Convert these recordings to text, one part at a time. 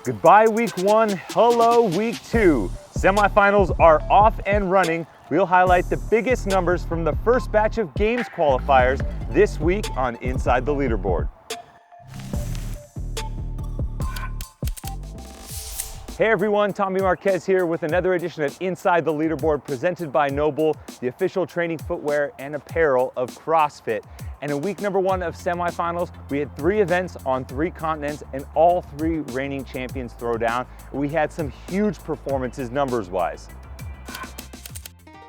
Goodbye week one, hello week two. Semifinals are off and running. We'll highlight the biggest numbers from the first batch of games qualifiers this week on Inside the Leaderboard. Hey everyone, Tommy Marquez here with another edition of Inside the Leaderboard presented by Noble, the official training footwear and apparel of CrossFit. And in week number one of semifinals, we had 3 events on 3 continents and all 3 reigning champions throw down. We had some huge performances numbers-wise.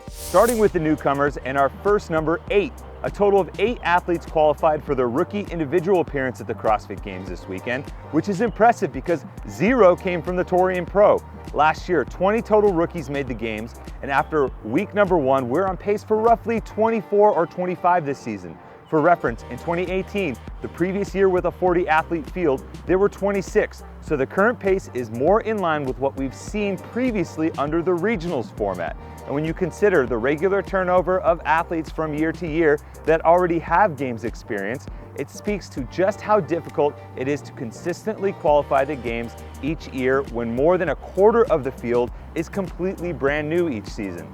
Starting with the newcomers and our first number 8. A total of 8 athletes qualified for their rookie individual appearance at the CrossFit Games this weekend, which is impressive because 0 came from the Torian Pro. Last year, 20 total rookies made the games, and after week number 1, we're on pace for roughly 24 or 25 this season. For reference, in 2018, the previous year with a 40-athlete field, there were 26, so the current pace is more in line with what we've seen previously under the regionals format. And when you consider the regular turnover of athletes from year to year that already have games experience, it speaks to just how difficult it is to consistently qualify the games each year when more than a quarter of the field is completely brand new each season.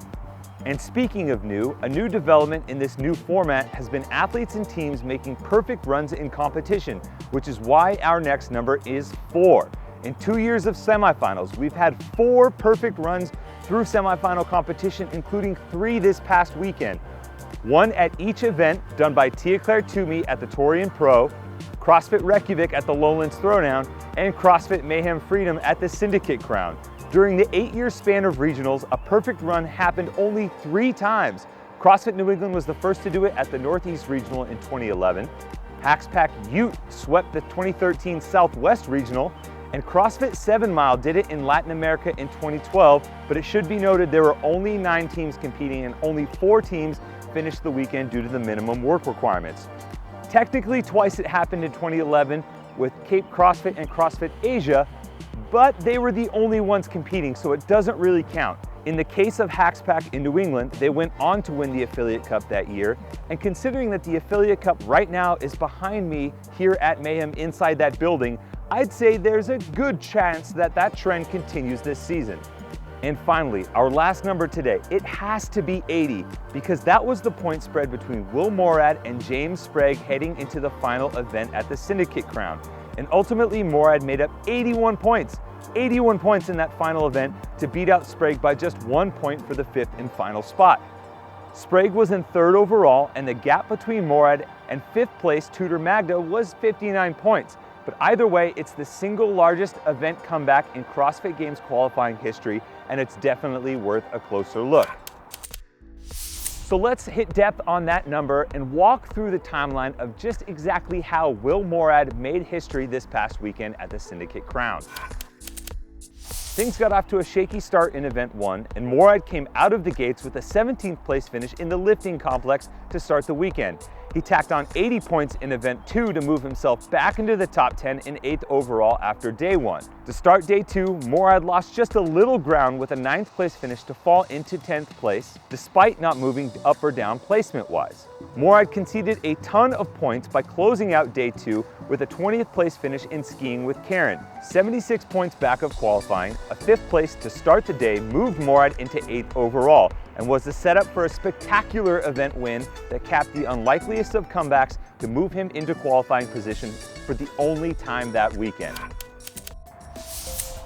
And speaking of new, a new development in this new format has been athletes and teams making perfect runs in competition, which is why our next number is 4. In 2 years of semifinals, we've had 4 perfect runs through semifinal competition, including 3 this past weekend. 1 at each event done by Tia Claire Toomey at the Torian Pro, CrossFit Reykjavik at the Lowlands Throwdown, and CrossFit Mayhem Freedom at the Syndicate Crown. During the 8-year span of regionals, a perfect run happened only 3 times. CrossFit New England was the first to do it at the Northeast Regional in 2011. Haxpack Ute swept the 2013 Southwest Regional, and CrossFit 7 Mile did it in Latin America in 2012, but it should be noted there were only 9 teams competing and only 4 teams finished the weekend due to the minimum work requirements. Technically, twice it happened in 2011 with Cape CrossFit and CrossFit Asia, but they were the only ones competing, so it doesn't really count. In the case of Haxpack in New England, they went on to win the Affiliate Cup that year, and considering that the Affiliate Cup right now is behind me here at Mayhem inside that building, I'd say there's a good chance that that trend continues this season. And finally, our last number today, it has to be 80, because that was the point spread between Will Moorad and James Sprague heading into the final event at the Syndicate Crown. And ultimately, Moorad made up 81 points in that final event to beat out Sprague by just 1 point for the 5th and final spot. Sprague was in 3rd overall, and the gap between Moorad and 5th place Tudor Magda was 59 points. But either way, it's the single largest event comeback in CrossFit Games qualifying history, and it's definitely worth a closer look. So let's hit depth on that number and walk through the timeline of just exactly how Will Moorad made history this past weekend at the Syndicate Crown. Things got off to a shaky start in event 1, and Moorad came out of the gates with a 17th place finish in the lifting complex to start the weekend. He tacked on 80 points in event 2 to move himself back into the top 10 in 8th overall after day 1. To start day 2, Moorad lost just a little ground with a 9th place finish to fall into 10th place, despite not moving up or down placement-wise. Moorad conceded a ton of points by closing out day 2 with a 20th place finish in skiing with Karen. 76 points back of qualifying, a 5th place to start the day moved Moorad into 8th overall, and was the setup for a spectacular event win that capped the unlikeliest of comebacks to move him into qualifying position for the only time that weekend.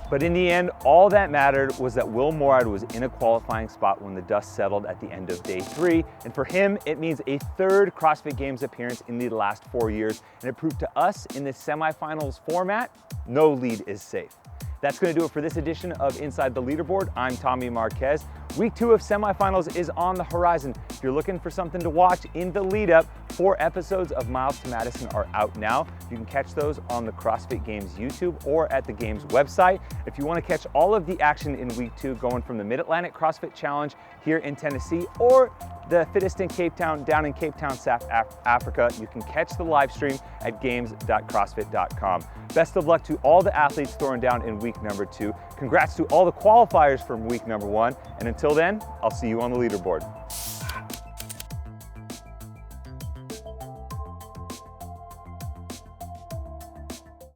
But in the end, all that mattered was that Will Moorad was in a qualifying spot when the dust settled at the end of day 3, and for him, it means a 3rd CrossFit Games appearance in the last 4 years, and it proved to us in this semifinals format, no lead is safe. That's going to do it for this edition of Inside the Leaderboard. I'm Tommy Marquez. Week 2 of semifinals is on the horizon. If you're looking for something to watch in the lead up, 4 episodes of Miles to Madison are out now. You can catch those on the CrossFit Games YouTube or at the Games website. If you want to catch all of the action in week 2 going from the Mid-Atlantic CrossFit Challenge here in Tennessee or the Fittest in Cape Town down in Cape Town, South Africa, you can catch the live stream at games.crossfit.com. Best of luck to all the athletes throwing down in week number 2. Congrats to all the qualifiers from week number 1. And until then, I'll see you on the leaderboard.